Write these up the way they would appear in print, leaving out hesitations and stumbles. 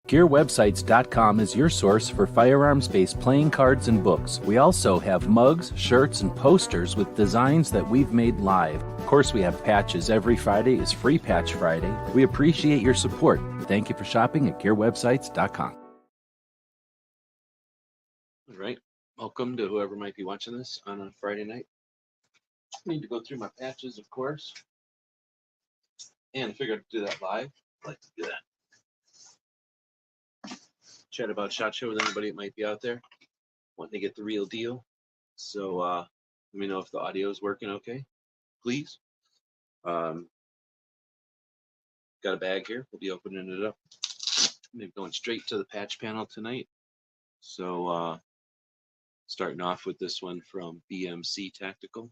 GearWebsites.com is your source for firearms-based playing cards and books. We also have mugs, shirts, and posters with designs that we've made live. Of course, we have patches. Every Friday is Free Patch Friday. We appreciate your support. Thank you for shopping at GearWebsites.com. All right. Welcome to whoever might be watching this on a Friday night. I need to go through my patches, of course. And I figured I'd do that live. I'd like to do that. Chat about SHOT Show with anybody that might be out there wanting to get the real deal. So let me know if the audio is working okay, please. Got a bag here. We'll be opening it up. Maybe going straight to the patch panel tonight. So starting off with this one from BMC Tactical.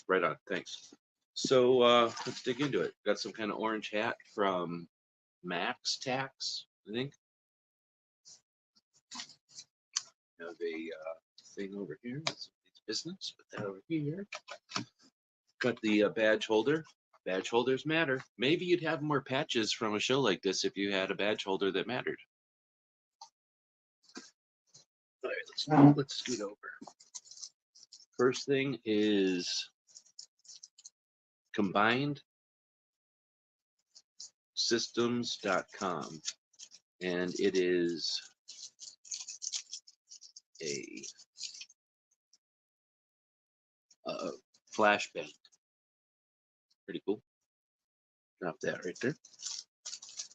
Right on, thanks. So let's dig into it. Got some kind of orange hat from Max Tax, I think. Have a thing over here. It's business. Put that over here. Got the badge holder. Badge holders matter. Maybe you'd have more patches from a show like this if you had a badge holder that mattered. All right, let's scoot over. First thing is combinedsystems.com, and it is a flashbang. Pretty cool. Drop that right there.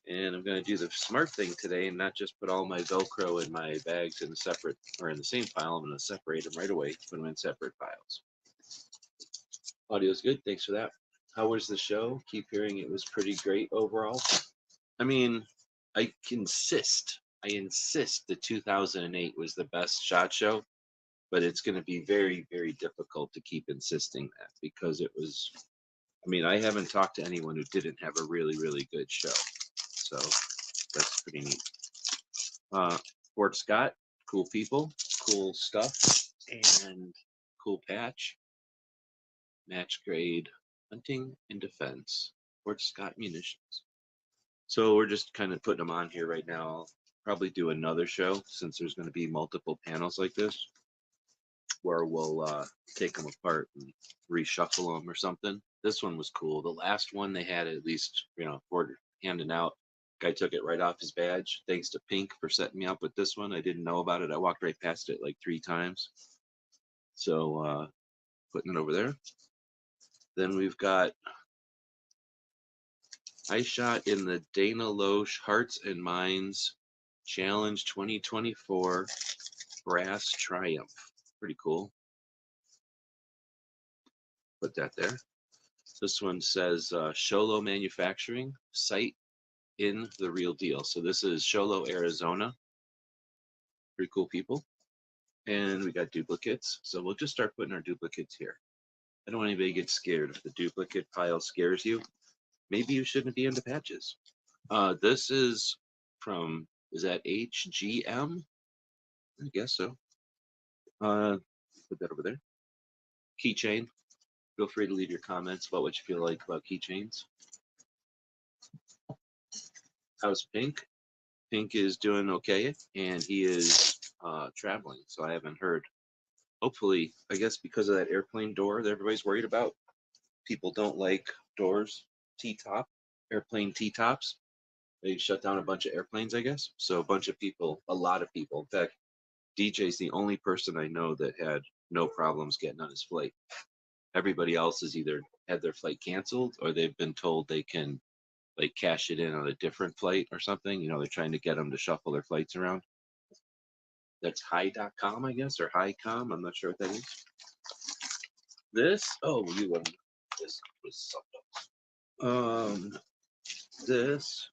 And I'm going to do the smart thing today and not just put all my Velcro in my bags in a separate or in the same file. I'm going to separate them right away, put them in separate files. Audio's good. Thanks for that. How was the show? Keep hearing it was pretty great overall. I mean, I insist that 2008 was the best SHOT Show, but it's going to be very, very difficult to keep insisting that because it was, I mean, I haven't talked to anyone who didn't have a really, really good show. So that's pretty neat. Fort Scott, cool people, cool stuff, and cool patch. Match grade hunting and defense. Fort Scott munitions. So we're just kind of putting them on here right now. I'll probably do another show since there's going to be multiple panels like this where we'll take them apart and reshuffle them or something. This one was cool. The last one they had at least, for handing out. Guy took it right off his badge. Thanks to Pink for setting me up with this one. I didn't know about it. I walked right past it like 3 times. So putting it over there. Then we've got I shot in the Dana Loesch Hearts and Minds Challenge 2024 Brass Triumph. Pretty cool. Put that there. This one says Sholo Manufacturing Site in the Real Deal. So this is Sholo, Arizona. Pretty cool people. And we got duplicates. So we'll just start putting our duplicates here. I don't want anybody to get scared. If the duplicate pile scares you, maybe you shouldn't be into patches. This is from, is that HGM? I guess so. Put that over there. Keychain. Feel free to leave your comments about what you feel like about keychains. How's Pink? Pink is doing okay, and he is traveling, so I haven't heard. Hopefully, I guess because of that airplane door that everybody's worried about, people don't like doors, T-top, airplane T-tops. They shut down a bunch of airplanes, I guess. So a bunch of people, a lot of people. In fact, DJ's the only person I know that had no problems getting on his flight. Everybody else has either had their flight canceled or they've been told they can like cash it in on a different flight or something. They're trying to get them to shuffle their flights around. That's high.com, I guess, or highcom. I'm not sure what that is. This, oh, you wouldn't. This was something else. This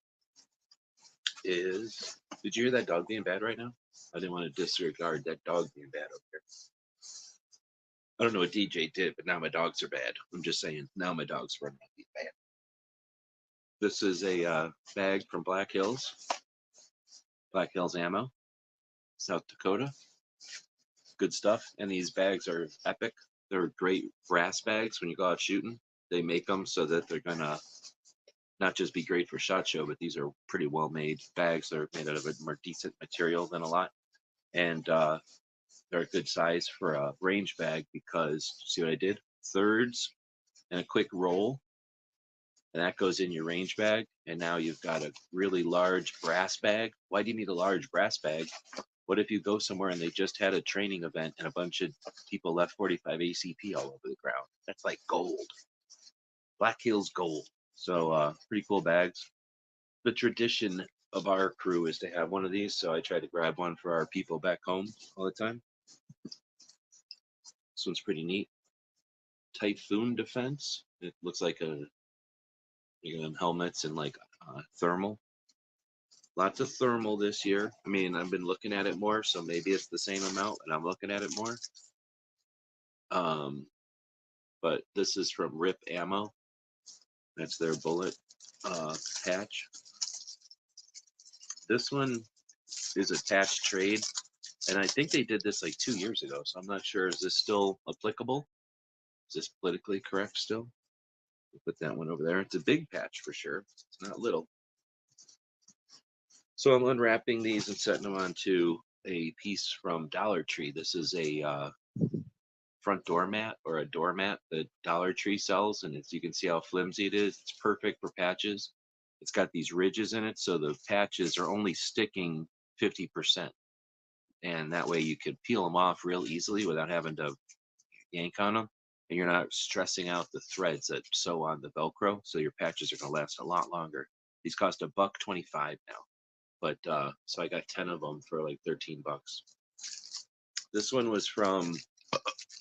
is, did you hear that dog being bad right now? I didn't want to disregard that dog being bad over here. I don't know what DJ did, but now my dogs are bad. I'm just saying, now my dogs are being bad. This is a bag from Black Hills Ammo, South Dakota. Good stuff. And these bags are epic. They're great brass bags when you go out shooting. They make them so that they're gonna not just be great for SHOT Show, but these are pretty well made bags. They're made out of a more decent material than a lot, and they're a good size for a range bag because see what I did? Thirds and a quick roll, and that goes in your range bag. And now you've got a really large brass bag. Why do you need a large brass bag? What if you go somewhere and they just had a training event and a bunch of people left 45 ACP all over the ground? That's like gold. Black Hills gold. So pretty cool bags. The tradition of our crew is to have one of these, so I try to grab one for our people back home all the time. This one's pretty neat. Typhoon defense. It looks like helmets and like thermal. Lots of thermal this year. I mean, I've been looking at it more, so maybe it's the same amount, and I'm looking at it more. But this is from Rip Ammo. That's their bullet patch. This one is attached trade, and I think they did this like 2 years ago, so I'm not sure. Is this still applicable? Is this politically correct still? We'll put that one over there. It's a big patch for sure. It's not little. So I'm unwrapping these and setting them onto a piece from Dollar Tree. This is a front doormat or a doormat that Dollar Tree sells, and you can see how flimsy it is. It's perfect for patches. It's got these ridges in it, so the patches are only sticking 50%. And that way you could peel them off real easily without having to yank on them. And you're not stressing out the threads that sew on the Velcro, so your patches are going to last a lot longer. These cost $1.25 now. But so I got 10 of them for like 13 bucks. This one was from,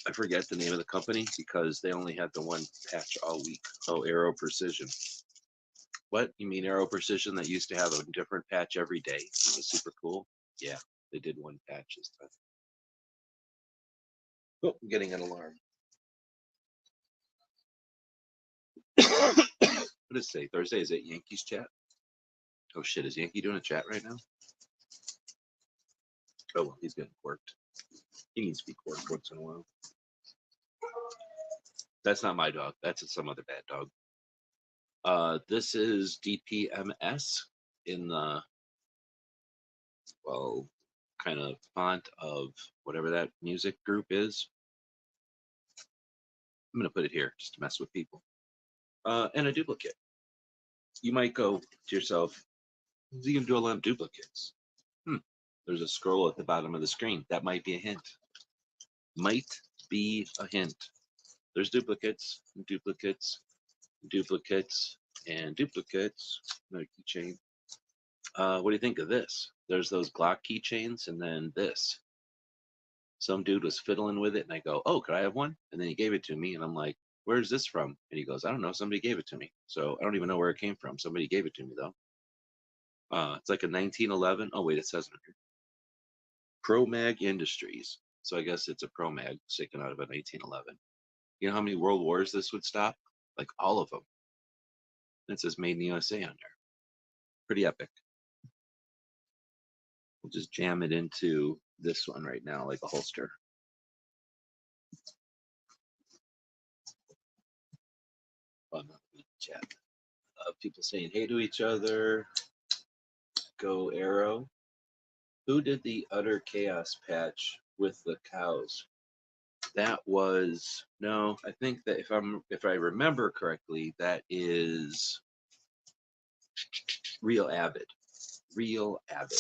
I forget the name of the company because they only had the one patch all week. Oh, Aero Precision. What? You mean Aero Precision that used to have a different patch every day? It was super cool. Yeah, they did one patch this time. Oh, I'm getting an alarm. What does it say? Thursday? Is it Yankees chat? Oh shit, is Yankee doing a chat right now? Oh well, he's getting quirked. He needs to be quirked once in a while. That's not my dog. That's some other bad dog. This is DPMS in the, well, kind of font of whatever that music group is. I'm going to put it here just to mess with people. And a duplicate. You might go to yourself, you can do a lot of duplicates. There's a scroll at the bottom of the screen. That might be a hint. Might be a hint. There's duplicates, duplicates, duplicates, and duplicates. Another keychain. What do you think of this? There's those Glock keychains, and then this. Some dude was fiddling with it, and I go, "Oh, could I have one?" And then he gave it to me, and I'm like, "Where's this from?" And he goes, "I don't know. Somebody gave it to me." So I don't even know where it came from. Somebody gave it to me though. It's like a 1911. Oh wait, it says it here. Pro Mag Industries. So I guess it's a Pro Mag sticking out of a 1911. You know how many world wars this would stop? Like all of them. It says made in the USA on there. Pretty epic. We'll just jam it into this one right now, like a holster. Oh, no, chat. People saying hey to each other. Go Arrow. Who did the Utter Chaos patch with the cows? That was, no, I think that if I remember correctly, that is Real Avid. Real Avid.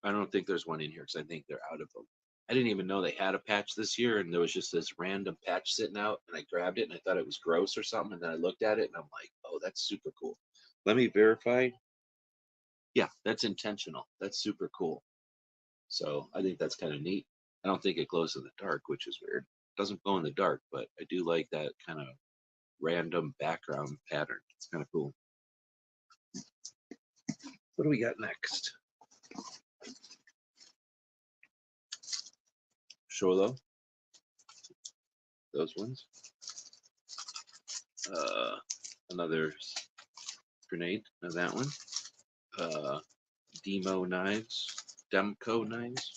I don't think there's one in here because I think they're out of them. I didn't even know they had a patch this year, and there was just this random patch sitting out, and I grabbed it and I thought it was gross or something, and then I looked at it and I'm like, oh, that's super cool. Let me verify. Yeah, that's intentional. That's super cool. So I think that's kind of neat. I don't think it glows in the dark, which is weird. It doesn't glow in the dark, but I do like that kind of random background pattern. It's kind of cool. What do we got next? Sholo. Those ones. Another grenade. Now that one. Demo knives. Demco knives.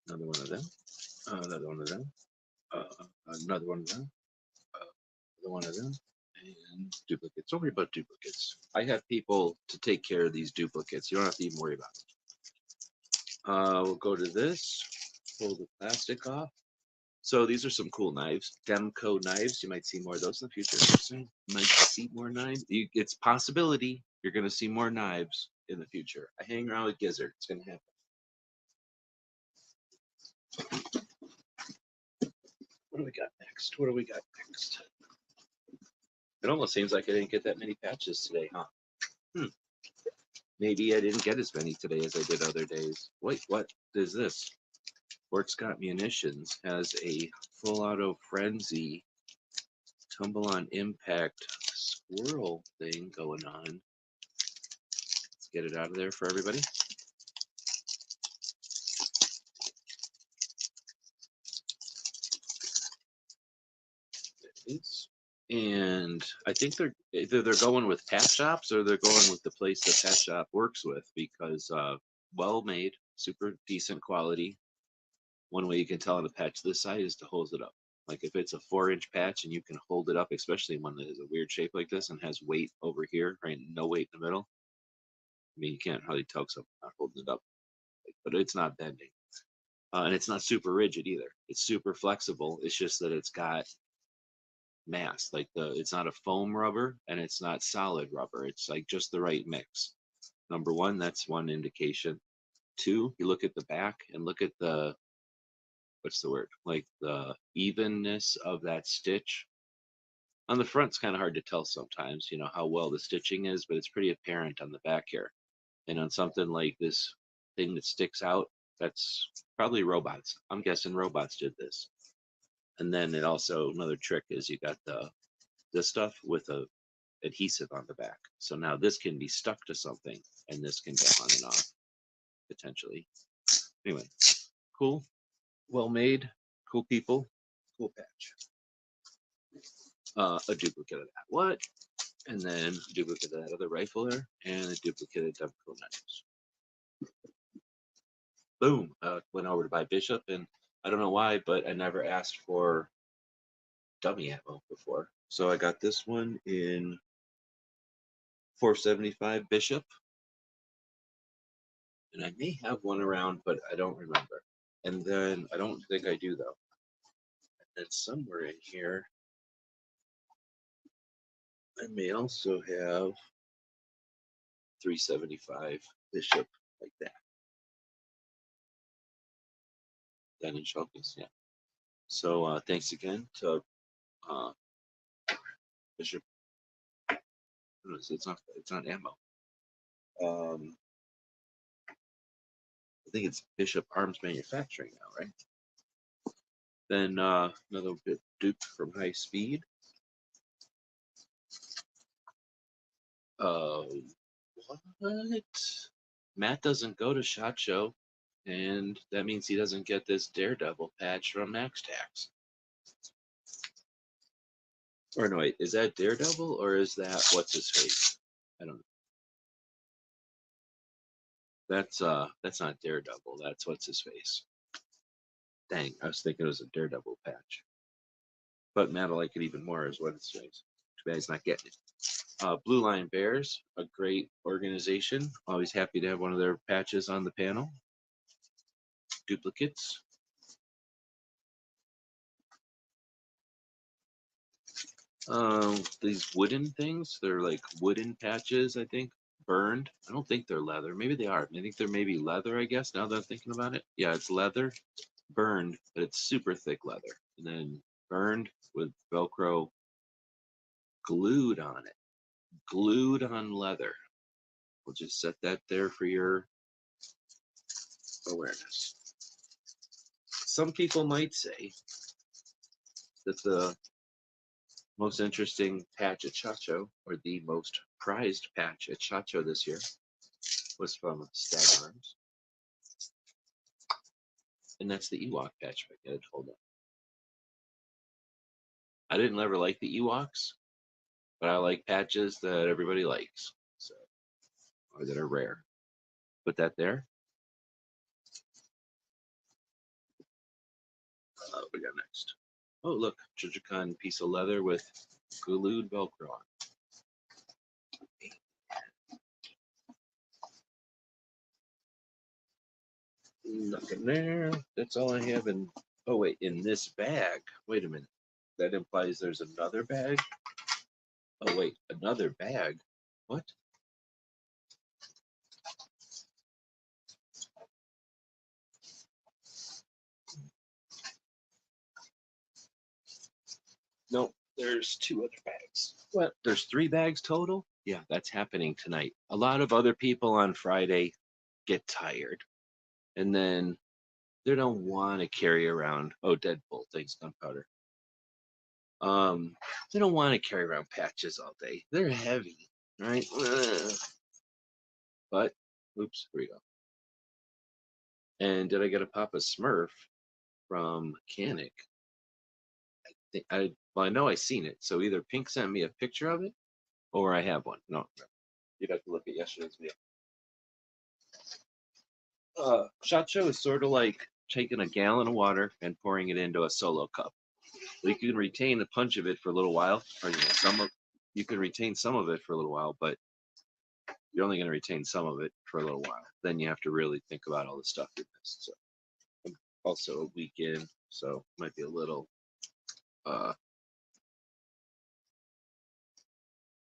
Another one of them. Another one of them, another one of them, another one of them, and duplicates. Don't worry about duplicates. I have people to take care of these duplicates. You don't have to even worry about it. We'll go to this, pull the plastic off. So these are some cool knives, Demco knives. You might see more of those in the future. You might see more knives. It's possibility you're going to see more knives in the future. I hang around with Gizzard. It's going to happen. What do we got next? What do we got next? It almost seems like I didn't get that many patches today, huh? Maybe I didn't get as many today as I did other days. Wait, what is this? Fort Scott Munitions has a full auto frenzy tumble on impact squirrel thing going on. Let's get it out of there for everybody. And I think they're either going with patch shops or they're going with the place that patch shop works with, because well made, super decent quality. One way you can tell on a patch this size is to hold it up. Like if it's a 4-inch patch and you can hold it up, especially one that is a weird shape like this and has weight over here, right? No weight in the middle. I mean, you can't hardly tell because I'm not holding it up, but it's not bending. And it's not super rigid either. It's super flexible. It's just that it's got mass, like it's not a foam rubber and it's not solid rubber. It's like just the right mix. Number one, that's one indication. Two, you look at the back and look at the, what's the word, like the evenness of that stitch. On the front, it's kind of hard to tell sometimes, you know, how well the stitching is, but it's pretty apparent on the back here. And on something like this thing that sticks out, that's probably robots. I'm guessing robots did this. And then it also, another trick is you got this stuff with a adhesive on the back. So now this can be stuck to something and this can go on and off potentially. Anyway, cool, well made, cool people, cool patch. A duplicate of that. What? And then a duplicate of that other rifle there, and a duplicate of Demco knives. Boom. Went over to buy Bishop, and I don't know why, but I never asked for dummy ammo before. So I got this one in 475 Bishop. And I may have one around, but I don't remember. And then I don't think I do though. And somewhere in here, I may also have 375 Bishop like that. 10-inch focus, yeah. So thanks again to Bishop. It's not ammo. I think it's Bishop Arms Manufacturing now, right? Then another bit duped from High Speed. What? Matt doesn't go to SHOT Show, and that means he doesn't get this Daredevil patch from Max Tax. Or no, wait, is that Daredevil or is that what's his face? I don't know. That's not Daredevil. That's what's his face. Dang, I was thinking it was a Daredevil patch. But Matt will like it even more is what it's face. Too bad he's not getting it. Blue Line Bears, a great organization. Always happy to have one of their patches on the panel. Duplicates. These wooden things, they're like wooden patches, I think, burned. I don't think they're leather. Maybe they are. I think they're maybe leather, I guess, now that I'm thinking about it. Yeah, it's leather, burned, but it's super thick leather. And then burned with Velcro glued on it. Glued on leather. We'll just set that there for your awareness. Some people might say that the most interesting patch at SHOT Show, or the most prized patch at SHOT Show this year, was from Stab Arms. And that's the Ewok patch. I get it. Hold on. I didn't ever like the Ewoks, but I like patches that everybody likes, so, or that are rare. Put that there. What we got next? Oh, look, Trijicon piece of leather with glued Velcro on. Nothing there. That's all I have in. Oh wait, in this bag. Wait a minute. That implies there's another bag. Oh wait, another bag. What? Nope, there's two other bags. What? There's three bags total? Yeah, that's happening tonight. A lot of other people on Friday get tired and then they don't want to carry around. Oh, Deadbolt, thanks, gunpowder. They don't want to carry around patches all day. They're heavy, right? But, oops, here we go. And did I get a Papa Smurf from Mechanic? Well, I know I seen it. So either Pink sent me a picture of it, or I have one. No, you'd have to look at yesterday's video. Shot show is sort of like taking a gallon of water and pouring it into a solo cup. You can retain a punch of it for a little while, or you can retain some of it for a little while, but you're only going to retain some of it for a little while. Then you have to really think about all the stuff you missed. So I'm also a weekend, so might be a little.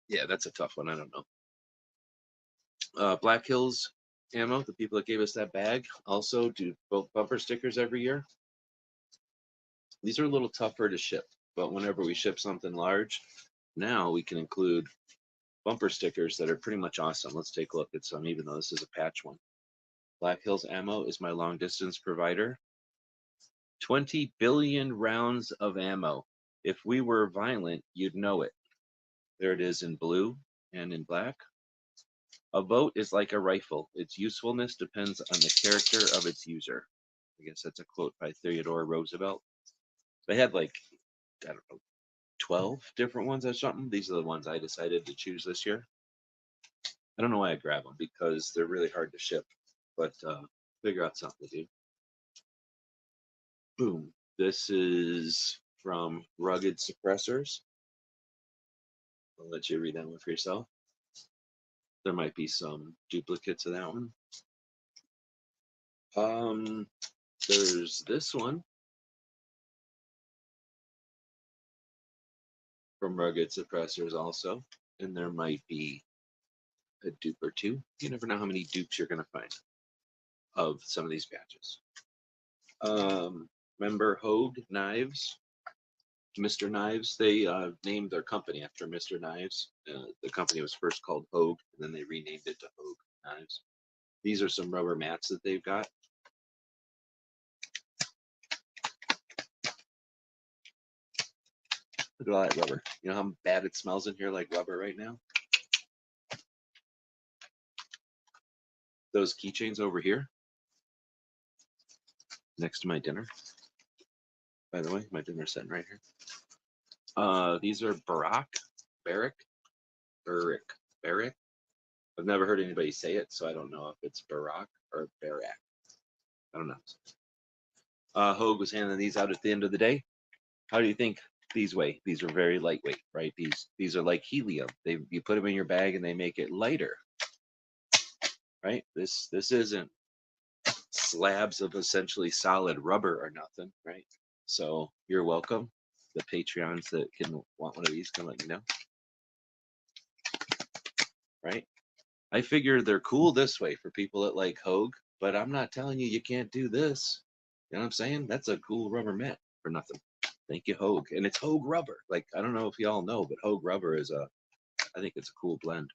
Yeah, that's a tough one. I don't know. Black Hills Ammo, the people that gave us that bag, also do both bumper stickers every year. These are a little tougher to ship, but whenever we ship something large, now we can include bumper stickers that are pretty much awesome. Let's take a look at some, even though this is a patch one. Black Hills Ammo is my long distance provider. 20 billion rounds of ammo. If we were violent, you'd know it. There it is in blue and in black. A boat is like a rifle. Its usefulness depends on the character of its user. I guess that's a quote by Theodore Roosevelt. They had like, I don't know, 12 different ones or something. These are the ones I decided to choose this year. I don't know why I grab them because they're really hard to ship, but figure out something to do. Boom. This is from Rugged Suppressors. I'll let you read that one for yourself. There might be some duplicates of that one. There's this one from Rugged Suppressors also, and there might be a dupe or two. You never know how many dupes you're going to find of some of these patches. Remember Hogue Knives? Mr. Knives, they named their company after Mr. Knives. The company was first called Hogue, and then they renamed it to Hogue Knives. These are some rubber mats that they've got. Look at all that rubber. You know how bad it smells in here like rubber right now? Those keychains over here, next to my dinner. By the way, my dinner's sitting right here. These are Barrick. I've never heard anybody say it, so I don't know if it's Barack or Barak. I don't know. Hogue was handing these out at the end of the day. How do you think these weigh? These are very lightweight, right? These are like helium. You put them in your bag and they make it lighter, right? This isn't slabs of essentially solid rubber or nothing, right? So you're welcome. The Patreons that can want one of these can let me know, right? I figure they're cool this way for people that like Hogue, but I'm not telling you you can't do this. You know what I'm saying? That's a cool rubber mat for nothing. Thank you, Hogue. And it's Hogue rubber. Like, I don't know if y'all know, but Hogue rubber is I think it's a cool blend.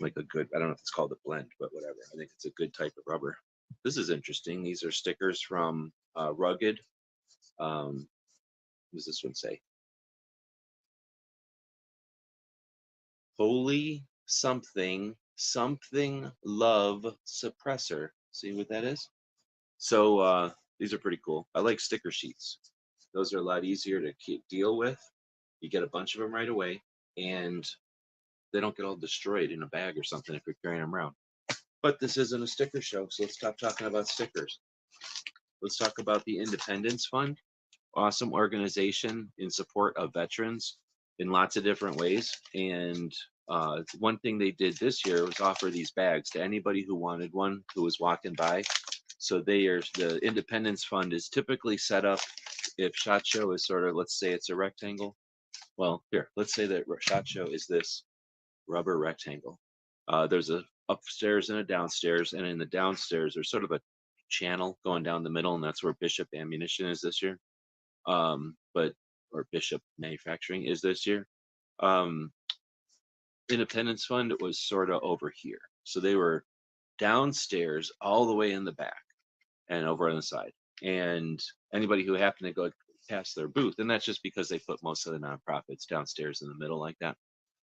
Like a good, I don't know if it's called a blend, but whatever. I think it's a good type of rubber. This is interesting. These are stickers from Rugged. What does this one say? Holy something love suppressor. See what that is? So these are pretty cool. I like sticker sheets. Those are a lot easier to deal with. You get a bunch of them right away, and they don't get all destroyed in a bag or something if you're carrying them around. But this isn't a sticker show, so let's stop talking about stickers. let's talk about the Independence Fund. Awesome organization in support of veterans in lots of different ways. And one thing they did this year was offer these bags to anybody who wanted one who was walking by. So the Independence Fund is typically set up if SHOT Show is sort of, let's say it's a rectangle. Well, here, let's say that SHOT Show is this rubber rectangle. There's a upstairs and a downstairs, and in the downstairs there's sort of a channel going down the middle, and that's where Bishop Ammunition is this year. Or Bishop Manufacturing is this year. Independence Fund was sort of over here. So they were downstairs all the way in the back and over on the side. And anybody who happened to go past their booth, and that's just because they put most of the nonprofits downstairs in the middle like that.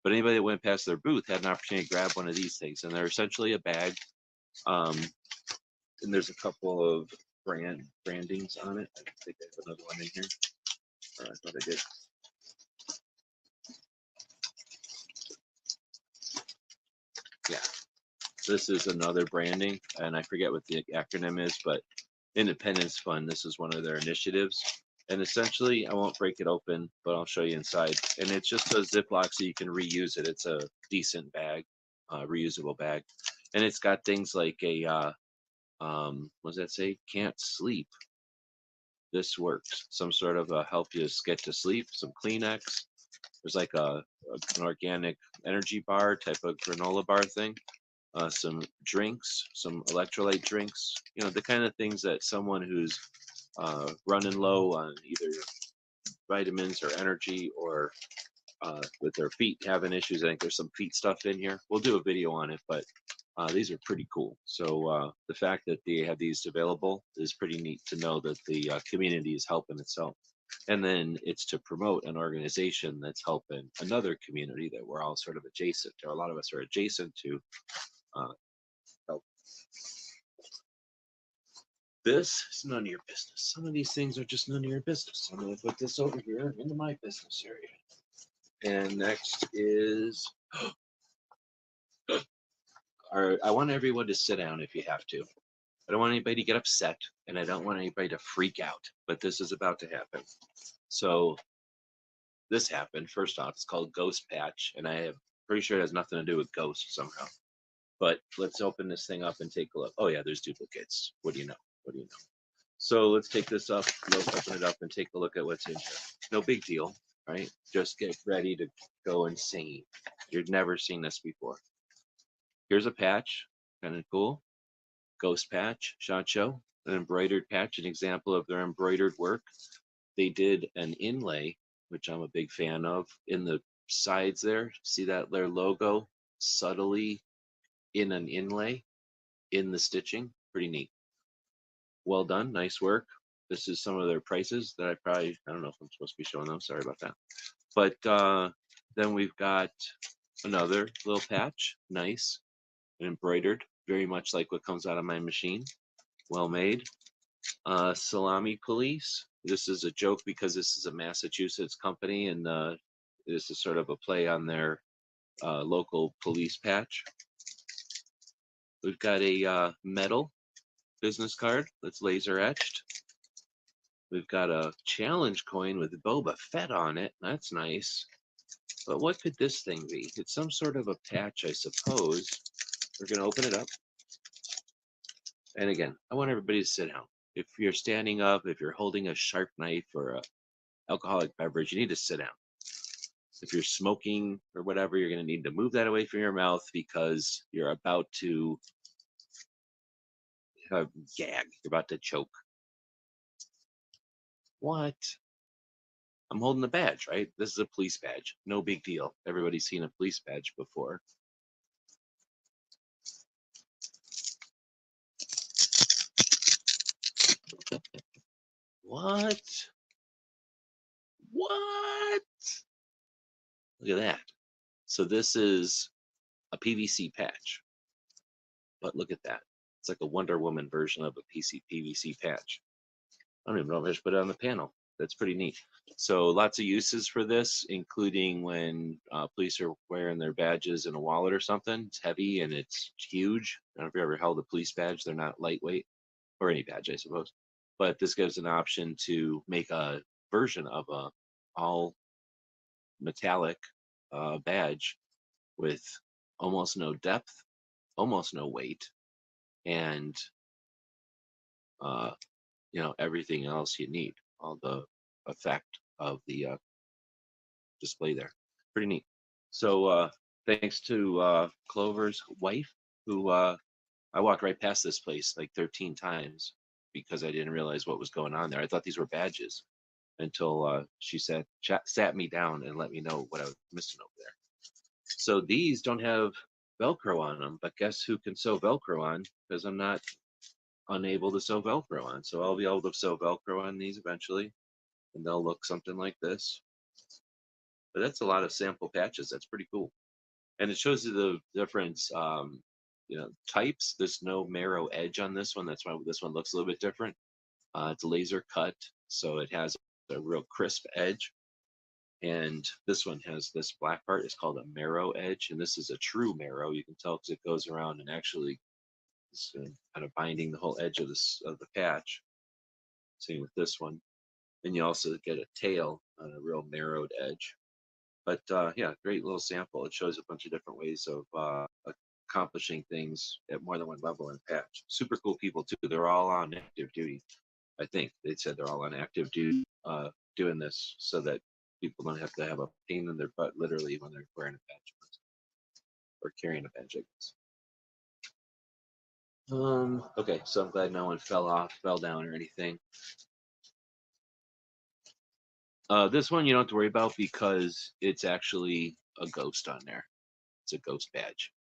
But anybody that went past their booth had an opportunity to grab one of these things. And they're essentially a bag. And there's a couple of brandings on it. I think I have another one in here. I thought I did. Yeah, this is another branding, and I forget what the acronym is, but Independence Fund, this is one of their initiatives. And essentially, I won't break it open, but I'll show you inside. And it's just a Ziploc so you can reuse it. It's a decent bag, reusable bag. And it's got things like a, what does that say? Can't sleep. This works. Some sort of help you get to sleep, some Kleenex. There's like an organic energy bar type of granola bar thing. Some drinks, some electrolyte drinks, you know, the kind of things that someone who's running low on either vitamins or energy or with their feet having issues. I think there's some feet stuff in here. We'll do a video on it, but these are pretty cool. So the fact that they have these available is pretty neat to know that the community is helping itself. And then it's to promote an organization that's helping another community that we're all sort of adjacent to. A lot of us are adjacent to help. This is none of your business. Some of these things are just none of your business. I'm going to put this over here into my business area. And next is, I want everyone to sit down if you have to. I don't want anybody to get upset, and I don't want anybody to freak out, but this is about to happen. So this happened. First off, it's called Ghost Patch, and I am pretty sure it has nothing to do with ghosts somehow. But let's open this thing up and take a look. Oh yeah, there's duplicates. What do you know? What do you know? So let's take this up, let's open it up and take a look at what's in here. No big deal, right? Just get ready to go insane. You've never seen this before. Here's a patch, kind of cool. Ghost Patch, SHOT Show, an embroidered patch, an example of their embroidered work. They did an inlay, which I'm a big fan of, in the sides there. See that their logo subtly in an inlay in the stitching? Pretty neat. Well done, nice work. This is some of their prices that I don't know if I'm supposed to be showing them, sorry about that. But then we've got another little patch, nice, and embroidered, very much like what comes out of my machine. Well made. Salami Police. This is a joke because this is a Massachusetts company, and this is sort of a play on their local police patch. We've got a metal business card that's laser etched. We've got a challenge coin with Boba Fett on it. That's nice. But what could this thing be? It's some sort of a patch, I suppose. We're going to open it up. And again, I want everybody to sit down. If you're standing up, if you're holding a sharp knife or an alcoholic beverage, you need to sit down. If you're smoking or whatever, you're going to need to move that away from your mouth because you're about to gag. You're about to choke. What? I'm holding a badge, right? This is a police badge. No big deal. Everybody's seen a police badge before. What? What? Look at that. So this is a PVC patch. But look at that. It's like a Wonder Woman version of a PVC patch. I don't even know if I should put it on the panel. That's pretty neat. So lots of uses for this, including when police are wearing their badges in a wallet or something. It's heavy and it's huge. I don't know if you ever held a police badge. They're not lightweight, or any badge, I suppose. but this gives an option to make a version of a all metallic badge with almost no depth, almost no weight, and uh, everything else you need, all the effect of the display there. Pretty neat. So thanks to Clover's wife, who I walked right past this place like 13 times because I didn't realize what was going on there. I thought these were badges until she sat me down and let me know what I was missing over there. So these don't have Velcro on them, but guess who can sew Velcro on? Because I'm not unable to sew Velcro on. So I'll be able to sew Velcro on these eventually, and they'll look something like this. But that's a lot of sample patches. That's pretty cool. And it shows you the difference, types. There's no marrow edge on this one. That's why this one looks a little bit different. It's laser cut, so it has a real crisp edge. And this one has this black part. It's called a marrow edge, and this is a true marrow. You can tell because it goes around and actually is kind of binding the whole edge of the patch. Same with this one. And you also get a tail on a real narrowed edge. But yeah, great little sample. It shows a bunch of different ways of accomplishing things at more than one level in a patch. Super cool people too. They're all on active duty. I think they said they're all on active duty doing this so that people don't have to have a pain in their butt literally when they're wearing a patch or carrying a badge, I guess. Okay, so I'm glad no one fell down or anything. This one you don't have to worry about because it's actually a ghost on there. It's a ghost badge.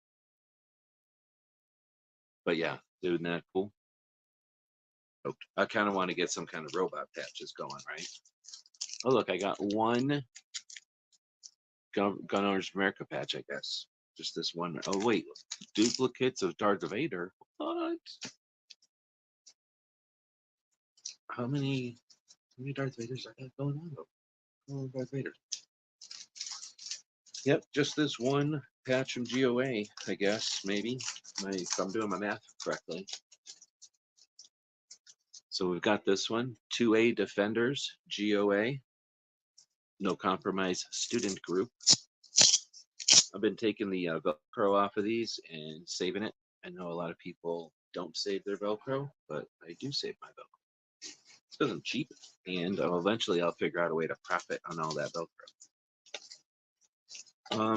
But yeah, isn't that cool? I kind of want to get some kind of robot patches going, right? Oh, look, I got one Gun Owners America patch, I guess. Just this one. Oh, wait, duplicates of Darth Vader? What? How many Darth Vaders are going on? Oh, Darth Vader. Yep, just this one patch from GOA, I guess, maybe, if I'm doing my math correctly. So we've got this one, 2A Defenders, GOA, No Compromise Student Group. I've been taking the Velcro off of these and saving it. I know a lot of people don't save their Velcro, but I do save my Velcro. It's because I'm cheap, and eventually I'll figure out a way to profit on all that Velcro.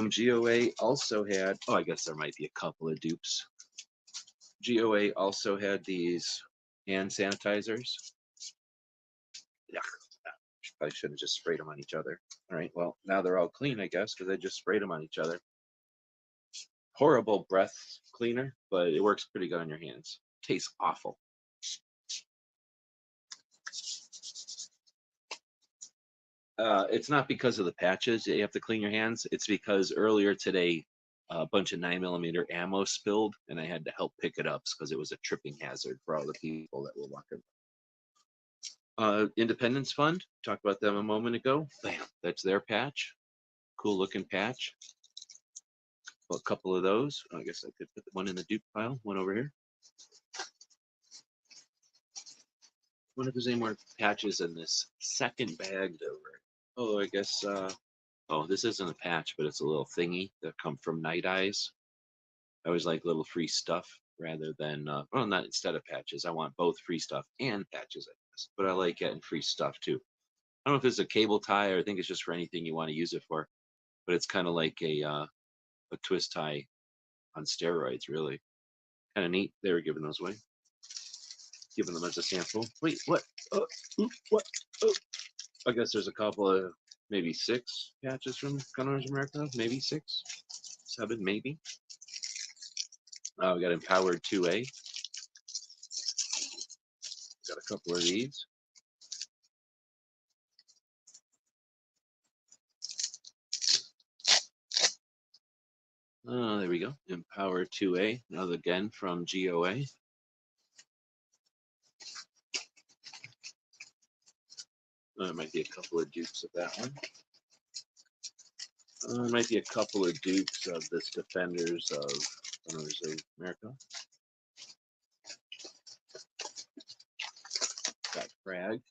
GOA also had, I guess there might be a couple of dupes. GOA also had these hand sanitizers. Yeah, I should have just sprayed them on each other. All right, well, now they're all clean, I guess, because I just sprayed them on each other. Horrible breath cleaner, but it works pretty good on your hands. Tastes awful. It's not because of the patches that you have to clean your hands. It's because earlier today, a bunch of 9mm ammo spilled, and I had to help pick it up because it was a tripping hazard for all the people that were walking. Independence Fund, talked about them a moment ago. Bam, that's their patch. Cool looking patch. Well, a couple of those. I guess I could put one in the dupe pile, one over here. I wonder if there's any more patches in this second bag over. Oh, I guess, this isn't a patch, but it's a little thingy that come from Night Eyes. I always like little free stuff rather than, not instead of patches. I want both free stuff and patches, I guess. But I like getting free stuff too. I don't know if it's a cable tie or I think it's just for anything you want to use it for. But it's kind of like a twist tie on steroids, really. Kind of neat. They were giving those away. Giving them as a sample. Wait, what? What? Oh. I guess there's a couple of, maybe 6 patches from Gun Owners America. Maybe 6, 7, maybe. We got Empowered 2A. Got a couple of these. There we go. Empowered 2A. Another again from GOA. There might be a couple of dupes of that one. There might be a couple of dupes of this Defenders of Gun Owners of America. got frag.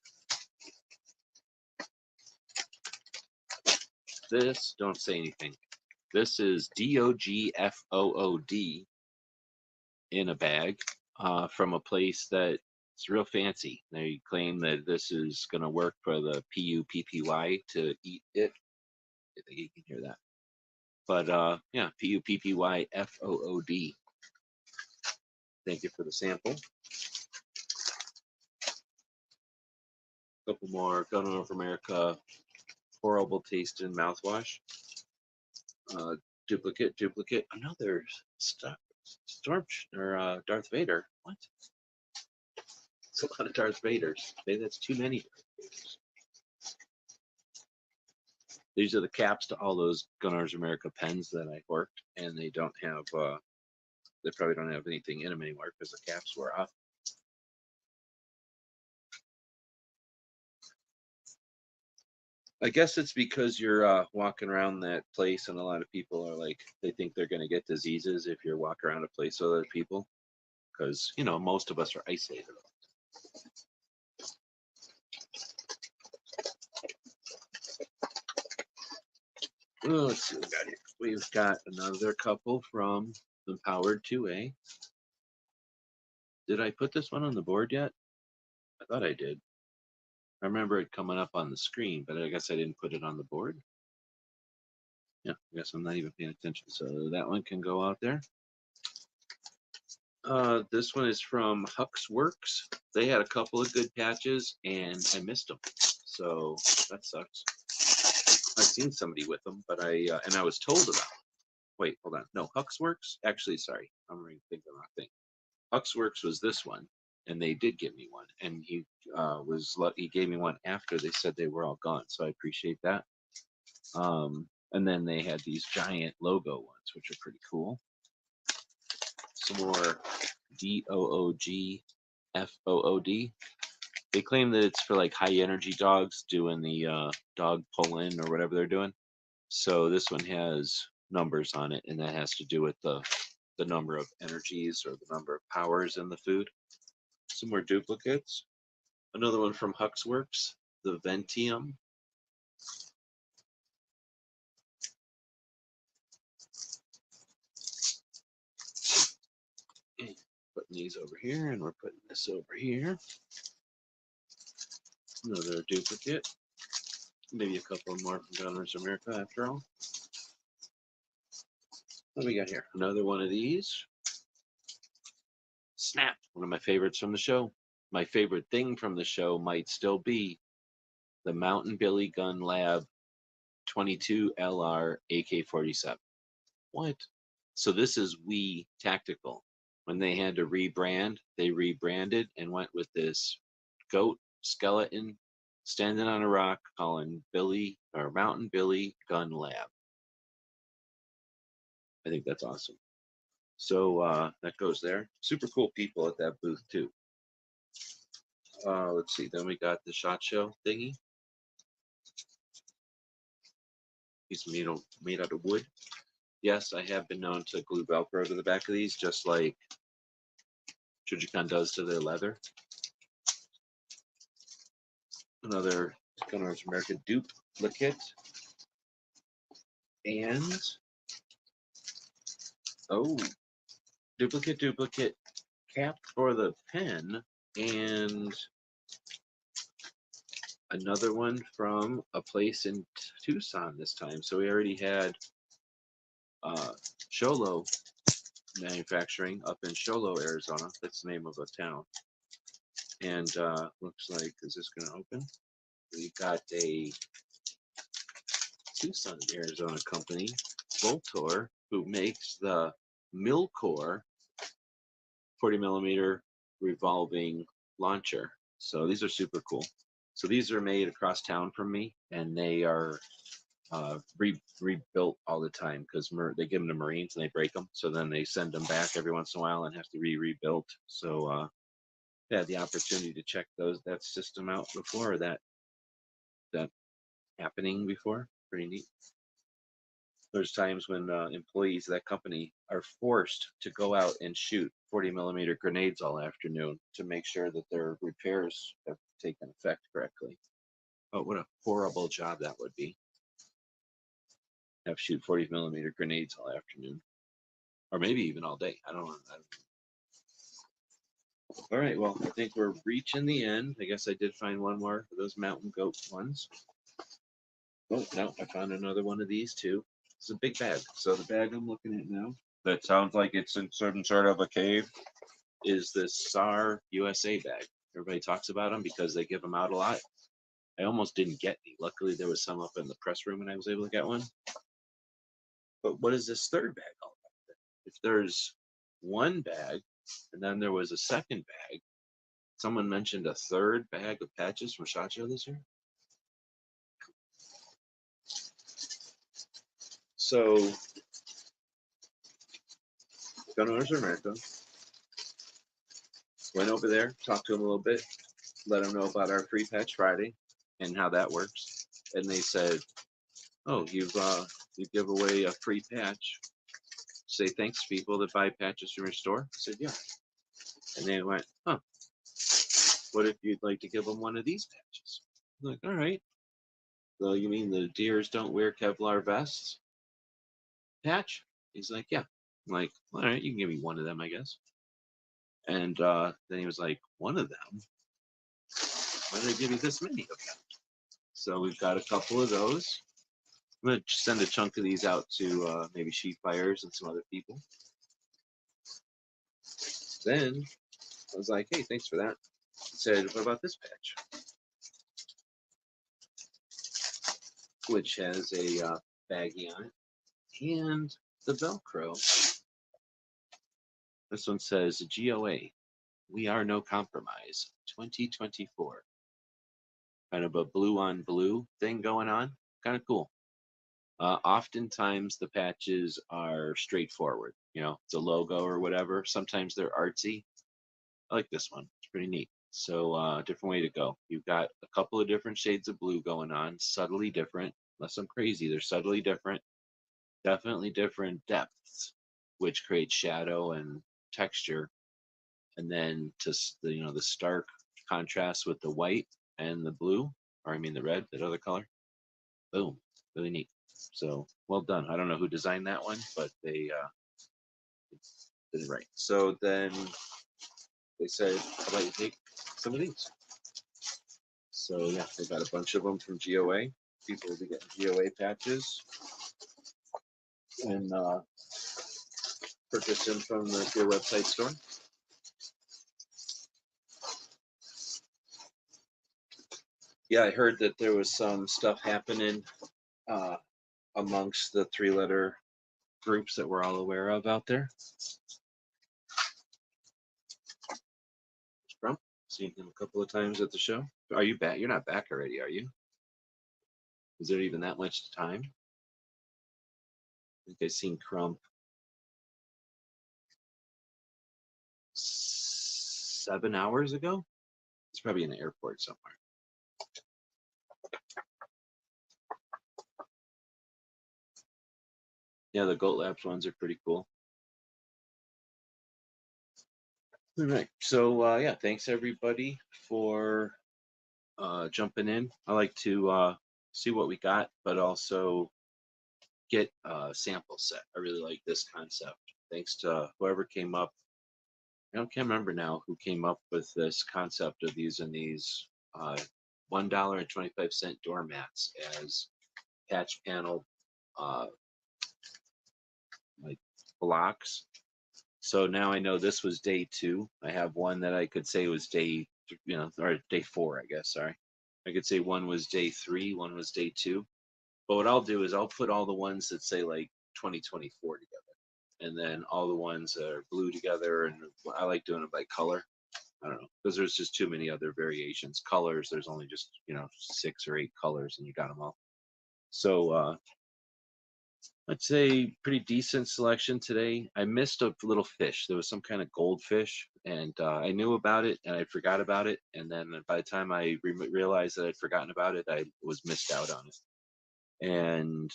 This, don't say anything. This is DOGFOOD in a bag from a place that's real fancy. They claim that this is going to work for the PUPPY to eat it. I think you can hear that. But yeah, PUPPYFOOD. Thank you for the sample. A couple more Gun of America horrible tasting mouthwash. Duplicate. Another Darth Vader. What? It's a lot of Darth Vaders. Maybe that's too many Darth Vaders. These are the caps to all those Gunners America pens that I worked, and they don't have. They probably don't have anything in them anymore because the caps were off. I guess it's because you're walking around that place, and a lot of people are like, they think they're going to get diseases if you're walking around a place with other people, because you know most of us are isolated. Oh, let's see what we got here. We've got another couple from Empowered 2A. Did I put this one on the board yet? I thought I did. I remember it coming up on the screen, but I guess I didn't put it on the board. Yeah, I guess I'm not even paying attention. So that one can go out there. This one is from Huck's Works. They had a couple of good patches, and I missed them. So that sucks. I've seen somebody with them, but I was told about them. Wait, hold on. No, Huck's Works? Actually, sorry. I'm thinking the wrong thing. Huck's Works was this one, and they did give me one. And he gave me one after they said they were all gone. So I appreciate that. And then they had these giant logo ones, which are pretty cool. Some more DOOGFOOD. They claim that it's for like high energy dogs doing the dog pull-in or whatever they're doing. So this one has numbers on it, and that has to do with the number of energies or the number of powers in the food. Some more duplicates. Another one from Huck's Works, the Ventium. Putting these over here, and we're putting this over here. Another duplicate. Maybe a couple more from Gunners America after all. What do we got here? Another one of these. Snap, one of my favorites from the show. My favorite thing from the show might still be the Mountain Billy Gun Lab 22 LR AK-47. What? So this is We Tactical. When they had to rebrand, they rebranded and went with this goat skeleton standing on a rock calling Billy or Mountain Billy Gun Lab. I think that's awesome. So that goes there. Super cool people at that booth too. Let's see. Then we got the SHOT Show thingy. He's made out of wood. Yes, I have been known to glue Velcro to the back of these, just like Trigicon does to their leather. Another Gunners America duplicate. And duplicate cap for the pen, and another one from a place in Tucson this time. So we already had Sholo Manufacturing up in Sholo, Arizona. That's the name of a town. And looks like, is this going to open? We got a Tucson, Arizona company, Voltor, who makes the Milcor 40mm revolving launcher. So these are super cool. So these are made across town from me, and they are rebuilt all the time because they give them to Marines and they break them. So then they send them back every once in a while and have to rebuilt. So I had the opportunity to check that system out before, or that happening before. Pretty neat. There's times when employees of that company are forced to go out and shoot 40mm grenades all afternoon to make sure that their repairs have taken effect correctly. Oh, what a horrible job that would be. Have to shoot 40mm grenades all afternoon, or maybe even all day. I don't know. All right, well, I think we're reaching the end. I guess I did find one more of those mountain goat ones. Oh, no, I found another one of these too. It's a big bag. So the bag I'm looking at now, that sounds like it's in some sort of a cave, is this SAR USA bag. Everybody talks about them because they give them out a lot. I almost didn't get any. Luckily, there was some up in the press room and I was able to get one. But what is this third bag all about? If there's one bag and then there was a second bag, someone mentioned a third bag of patches from SHOT Show this year. So, Gun Owners of America went over there, talked to them a little bit, let them know about our free patch Friday and how that works. And they said, "Oh, you give away a free patch. Say thanks to people that buy patches from your store." I said, "Yeah." And they went, "Huh? What if you'd like to give them one of these patches?" I'm like, "All right." "So you mean the deers don't wear Kevlar vests?" Patch? He's like, "Yeah." I'm like, "All right, you can give me one of them, I guess." And then he was like, "One of them? Why did I give you this many of them?" So we've got a couple of those. I'm going to send a chunk of these out to maybe sheep buyers and some other people. Then I was like, "Hey, thanks for that." He said, "What about this patch?" Which has a baggie on it and the Velcro. This one says GOA, We Are No Compromise, 2024. Kind of a blue on blue thing going on. Kind of cool. Oftentimes the patches are straightforward. You know, it's a logo or whatever. Sometimes they're artsy. I like this one. It's pretty neat. So different way to go. You've got a couple of different shades of blue going on, subtly different. Unless I'm crazy, they're subtly different. Definitely different depths, which creates shadow and texture. And then to the stark contrast with the white and the blue, or I mean the red, that other color. Boom, really neat. So well done. I don't know who designed that one, but they did it right. So then they said, "How about you take some of these?" So yeah, they got a bunch of them from GOA. People will be getting GOA patches and purchase them from their website store. Yeah, I heard that there was some stuff happening amongst the three-letter groups that we're all aware of out there. Trump, seen him a couple of times at the show. Are you back? You're not back already, are you? Is there even that much time? I think I've seen Crump 7 hours ago. It's probably in the airport somewhere. Yeah, the Goat Labs ones are pretty cool. All right, so yeah, thanks everybody for jumping in. I like to see what we got, but also get a sample set. I really like this concept. Thanks to whoever came up. I can't remember now who came up with this concept of using these $1.25 doormats as patch panel like blocks. So now I know this was day 2. I have one that I could say was day, or day 4, I guess. Sorry, I could say one was day 3, one was day 2. But what I'll do is I'll put all the ones that say like 2024 together, and then all the ones that are blue together. And I like doing it by color. I don't know, because there's just too many other variations. Colors, there's only just 6 or 8 colors, and you got them all. So I'd say pretty decent selection today. I missed a little fish. There was some kind of goldfish, and I knew about it, and I forgot about it. And then by the time I realized that I'd forgotten about it, I was missed out on it. And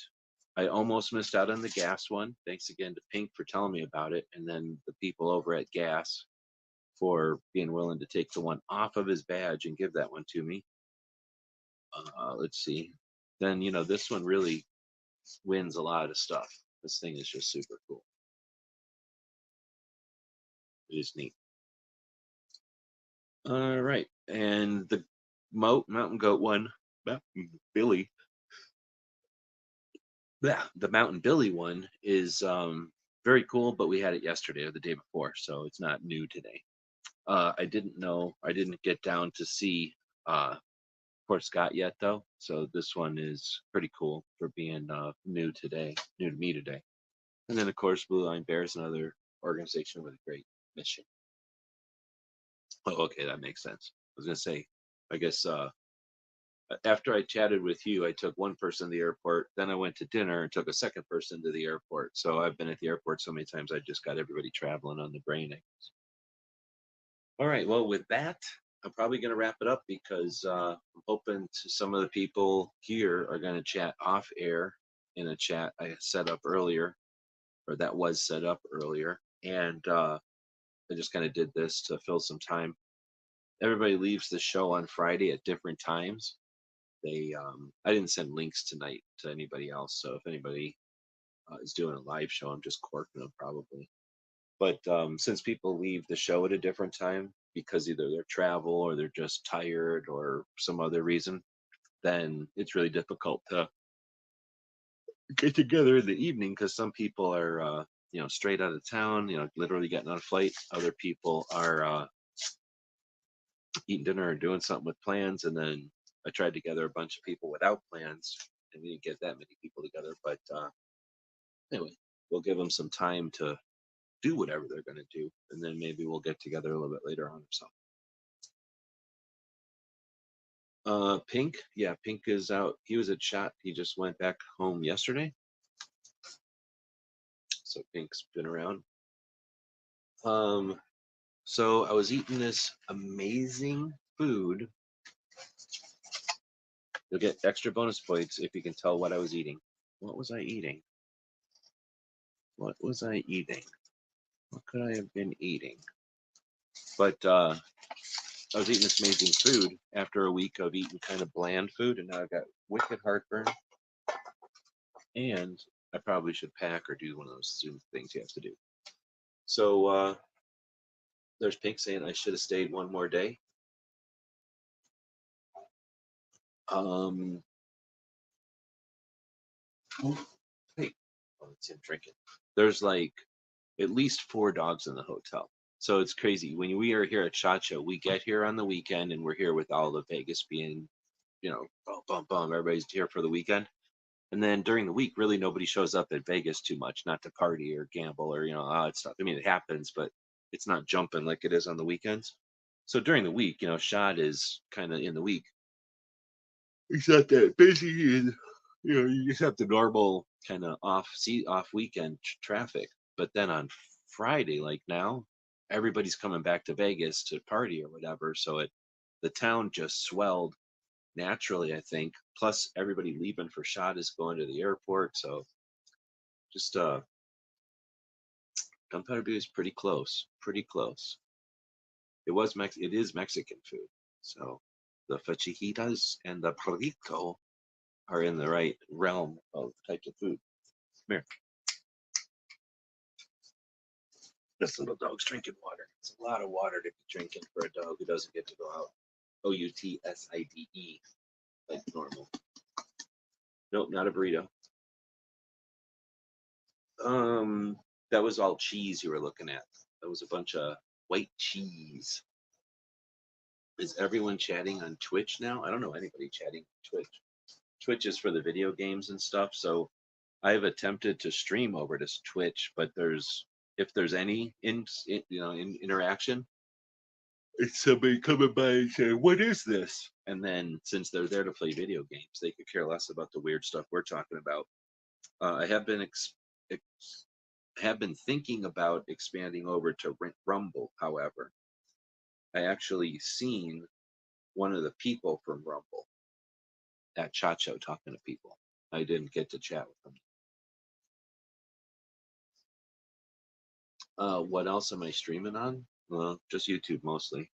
I almost missed out on the gas one. Thanks again to Pink for telling me about it, and then the people over at Gas. for being willing to take the one off of his badge and give that one to me. Let's see. Then, this one really wins a lot of stuff. This thing is just super cool. It is neat. All right. And the mountain goat one, Billy. Yeah, the Mountain Billy one is very cool, but we had it yesterday or the day before, so it's not new today. I didn't get down to see Fort Scott yet though, so this one is pretty cool for being new to me today. And then of course Blue Line Bears, another organization with a great mission. Oh, okay, that makes sense. I was gonna say, I guess after I chatted with you, I took one person to the airport. Then I went to dinner and took a second person to the airport. So I've been at the airport so many times, I just got everybody traveling on the brain. All right. Well, with that, I'm probably going to wrap it up because I'm hoping some of the people here are going to chat off air in a chat I set up earlier, or that was set up earlier. And I just kind of did this to fill some time. Everybody leaves the show on Friday at different times. I didn't send links tonight to anybody else, so if anybody is doing a live show, I'm just corking them probably. But since people leave the show at a different time because either they're travel or they're just tired or some other reason, then it's really difficult to get together in the evening because some people are straight out of town, literally getting on a flight. Other people are eating dinner or doing something with plans, and then I tried to gather a bunch of people without plans, and we didn't get that many people together. But anyway, we'll give them some time to do whatever they're going to do, and then maybe we'll get together a little bit later on or something. Pink, yeah, Pink is out. He was at SHOT. He just went back home yesterday, so Pink's been around. So I was eating this amazing food. You'll get extra bonus points if you can tell what I was eating. What was I eating? What was I eating? What could I have been eating? But I was eating this amazing food after a week of eating kind of bland food, and now I've got wicked heartburn. And I probably should pack or do one of those Zoom things you have to do. So there's Pink saying I should have stayed one more day. Hey, oh, it's him drinking. There's like at least 4 dogs in the hotel. So it's crazy. When we are here at SHOT Show, we get here on the weekend and we're here with all of Vegas being, bum, bum, bum. Everybody's here for the weekend. And then during the week, really nobody shows up at Vegas too much, not to party or gamble or, odd stuff. I mean, it happens, but it's not jumping like it is on the weekends. So during the week, SHOT is kind of in the week. It's not that busy, and you just have the normal kind of off weekend traffic. But then on Friday, like now, everybody's coming back to Vegas to party or whatever. So the town just swelled naturally, I think. Plus, everybody leaving for SHOT is going to the airport. So just Gunpowder Butte is pretty close, pretty close. It is Mexican food. So the fajitas and the burrito are in the right realm of types of food. Come here. This little dog's drinking water. It's a lot of water to be drinking for a dog who doesn't get to go out. OUTSIDE, like normal. Nope, not a burrito. That was all cheese you were looking at. That was a bunch of white cheese. Is everyone chatting on Twitch now? I don't know anybody chatting on Twitch. Twitch is for the video games and stuff. So I've attempted to stream over to Twitch, but if there's any interaction, it's somebody coming by and saying, "What is this?" And then since they're there to play video games, they could care less about the weird stuff we're talking about. I have been thinking about expanding over to Rumble. However, I actually seen one of the people from Rumble at SHOT Show talking to people. I didn't get to chat with them. What else am I streaming on? Well, just YouTube mostly.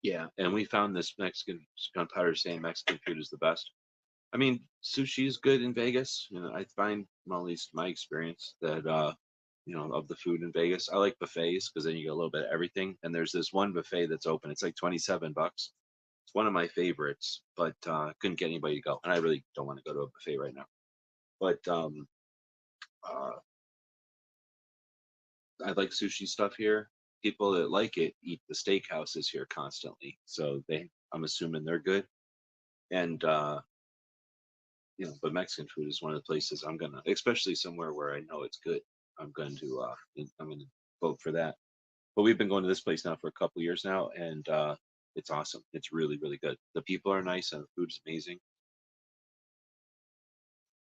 Yeah, and we found this Mexican gunpowder saying Mexican food is the best. I mean, sushi is good in Vegas. You know, I find, well, at least my experience, that you know, of the food in Vegas, I like buffets because then you get a little bit of everything. And there's this one buffet that's open. It's like 27 bucks. It's one of my favorites, but couldn't get anybody to go. And I really don't want to go to a buffet right now. But uh, I like sushi stuff here. People that like it eat the steakhouses here constantly. So I'm assuming they're good. And you know, but Mexican food is one of the places I'm gonna, especially somewhere where I know it's good. I'm gonna vote for that. But we've been going to this place now for a couple years now, and it's awesome. It's really, really good. The people are nice, and the food's amazing.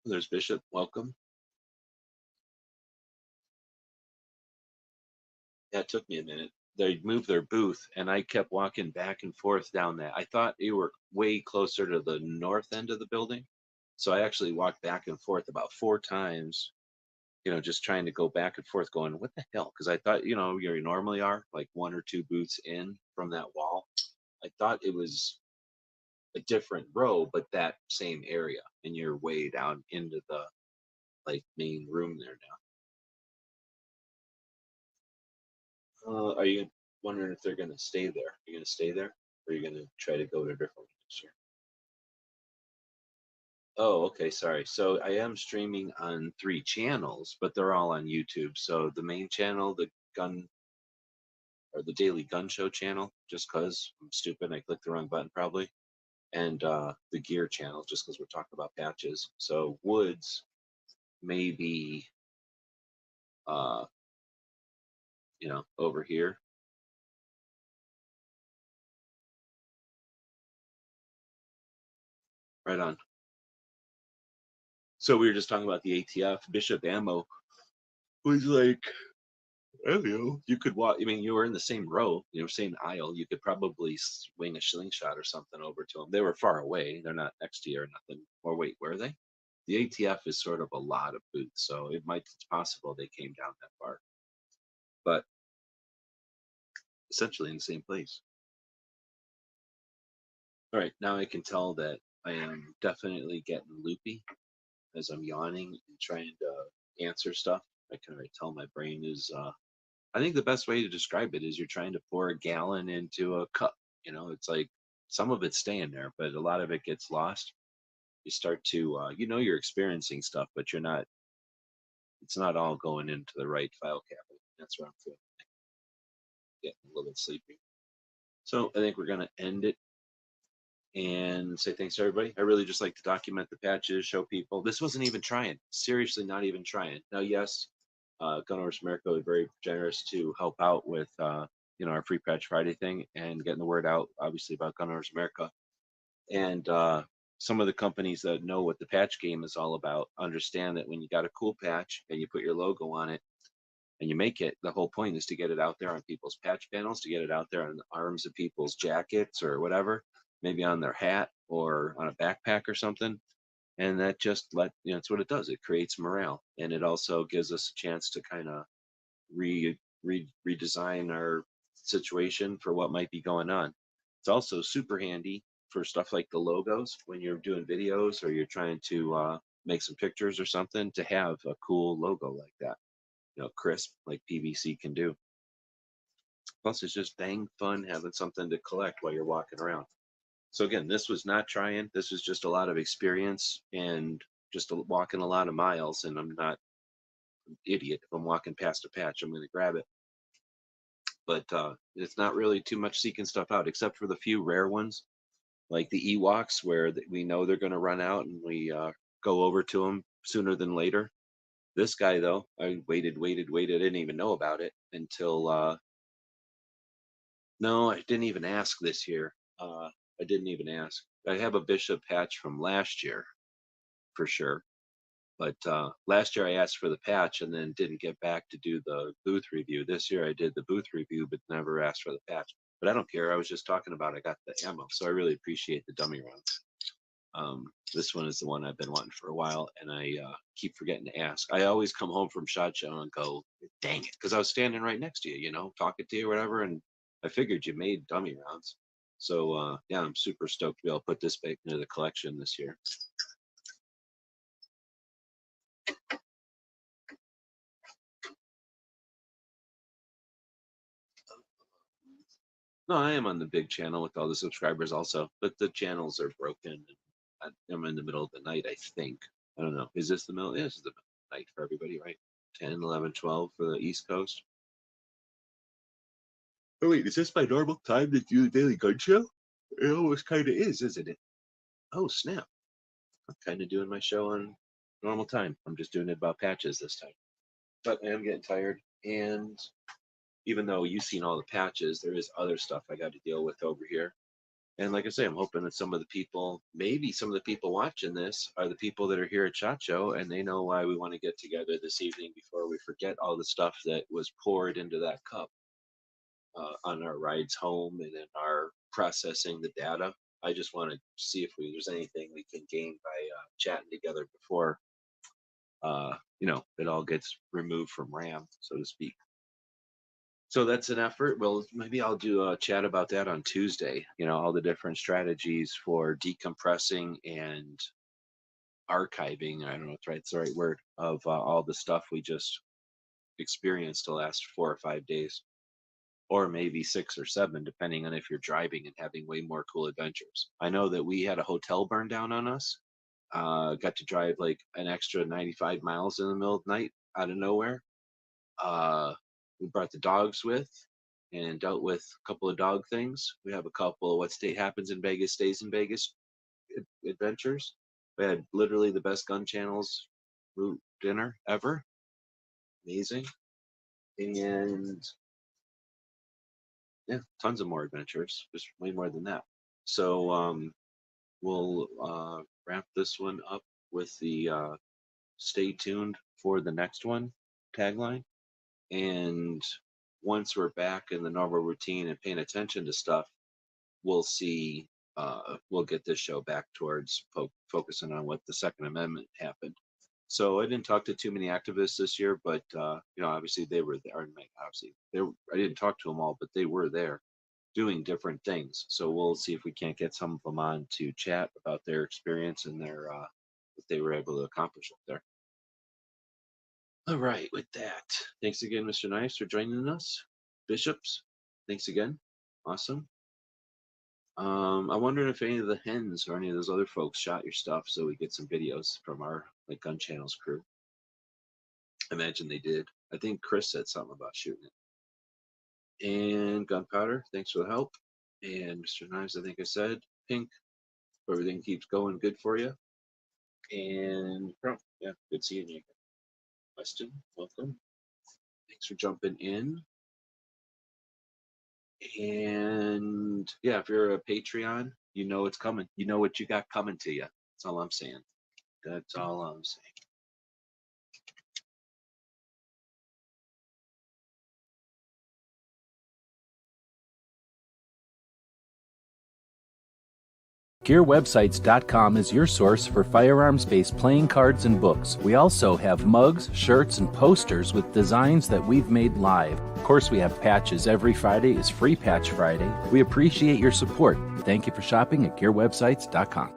There's Bishop. Welcome. Yeah, it took me a minute. They moved their booth, and I kept walking back and forth down that. I thought they were way closer to the north end of the building, so I actually walked back and forth about 4 times, you know, just trying to go back and forth, going, what the hell? Because I thought, you know, you normally are like 1 or 2 booths in from that wall. I thought it was a different row, but that same area, and you're way down into the like main room there now. Are you wondering if they're going to stay there? Are you going to stay there, or are you going to try to go to a different one next year? Oh, okay, sorry. So I am streaming on 3 channels, but they're all on YouTube. So the main channel, the gun or the Daily Gun Show channel, just because I'm stupid, I clicked the wrong button probably, and the Gear channel, just because we're talking about patches. So Woods maybe, uh, you know, over here. Right on. So we were just talking about the ATF. Bishop Ammo was like, I don't know. You could walk. I mean, you were in the same row, you know, same aisle. You could probably swing a slingshot or something over to them. They were far away. They're not next to you or nothing. Or wait, were they? The ATF is sort of a lot of booths, so it's possible they came down that far, but essentially in the same place. All right, now I can tell that I am definitely getting loopy as I'm yawning and trying to answer stuff. I can already tell my brain is. I think the best way to describe it is you're trying to pour a gallon into a cup. You know, it's like some of it's staying there, but a lot of it gets lost. You start to, you know, you're experiencing stuff, but you're not. It's not all going into the right file cabinet. That's what I'm feeling. Getting a little bit sleepy. So I think we're gonna end it and say thanks to everybody. I really just like to document the patches, show people. This wasn't even trying. Seriously, not even trying. Now, yes, Gun Owners America was very generous to help out with you know, our Free Patch Friday thing and getting the word out, obviously, about Gun Owners America. And some of the companies that know what the patch game is all about understand that when you got a cool patch and you put your logo on it and you make it, the whole point is to get it out there on people's patch panels, to get it out there on the arms of people's jackets or whatever, maybe on their hat or on a backpack or something. And that just you know, it's what it does. It creates morale, and it also gives us a chance to kind of redesign our situation for what might be going on. It's also super handy for stuff like the logos when you're doing videos or you're trying to make some pictures or something, to have a cool logo like that, you know, crisp, like PVC can do. Plus, it's just dang fun having something to collect while you're walking around. So again, this was not trying. This was just a lot of experience and just walking a lot of miles. And I'm not an idiot. If I'm walking past a patch, I'm going to grab it. But it's not really too much seeking stuff out, except for the few rare ones, like the Ewoks, where we know they're going to run out, and we go over to them sooner than later. This guy, though, I waited. I didn't even know about it until no, I didn't even ask this year. I didn't even ask. I have a Bishop patch from last year for sure. But last year I asked for the patch and then didn't get back to do the booth review. This year I did the booth review, but never asked for the patch. But I don't care. I was just talking about I got the ammo, so I really appreciate the dummy rounds. This one is the one I've been wanting for a while, and I keep forgetting to ask. I always come home from SHOT Show and go, dang it, because I was standing right next to you, you know, talking to you or whatever, and I figured you made dummy rounds. So yeah, I'm super stoked to be able to put this back into the collection this year. No, I am on the big channel with all the subscribers also, but the channels are broken. And I'm in the middle of the night, I think. I don't know. Is this the middle? Yeah, this is the middle of the night for everybody, right? 10, 11, 12 for the East Coast. Oh, wait, is this my normal time to do the Daily Gun Show? It almost kind of is, isn't it? Oh, snap. I'm kind of doing my show on normal time. I'm just doing it about patches this time. But I am getting tired. And even though you've seen all the patches, there is other stuff I got to deal with over here. And like I say, I'm hoping that some of the people, maybe some of the people watching this are the people that are here at SHOT Show, and they know why we want to get together this evening before we forget all the stuff that was poured into that cup on our rides home and in our processing the data. I just want to see if there's anything we can gain by chatting together before, you know, it all gets removed from RAM, so to speak. So that's an effort. Well, maybe I'll do a chat about that on Tuesday. You know, all the different strategies for decompressing and archiving. I don't know if it's the right word, of all the stuff we just experienced the last 4 or 5 days, or maybe 6 or 7, depending on if you're driving and having way more cool adventures. I know that we had a hotel burn down on us. Got to drive like an extra 95 miles in the middle of the night out of nowhere. We brought the dogs with and dealt with a couple of dog things. We have a couple of what state happens in Vegas stays in Vegas adventures. We had literally the best gun channels dinner ever. Amazing. And yeah, tons of more adventures, just way more than that. So we'll wrap this one up with the stay tuned for the next one tagline. And once we're back in the normal routine and paying attention to stuff, we'll see, we'll get this show back towards focusing on what the Second Amendment happened. So I didn't talk to too many activists this year, but you know, obviously they were there. I didn't talk to them all, but they were there doing different things. So we'll see if we can't get some of them on to chat about their experience and their what they were able to accomplish up there. All right, with that, thanks again, Mr. Nice, for joining us. Bishops, thanks again. Awesome. I'm wondering if any of the hens or any of those other folks shot your stuff so we get some videos from our gun channels crew. I imagine they did. I think Chris said something about shooting it. And Gunpowder, thanks for the help. And Mr. Knives, I think I said. Pink, everything keeps going good for you. And yeah, good seeing you again. Weston, welcome. Thanks for jumping in. And yeah, if you're a Patreon, you know it's coming. You know what you got coming to you. That's all I'm saying. That's all I'm saying. GearWebsites.com is your source for firearms-based playing cards and books. We also have mugs, shirts, and posters with designs that we've made live. Of course, we have patches. Every Friday is Free Patch Friday. We appreciate your support. Thank you for shopping at GearWebsites.com.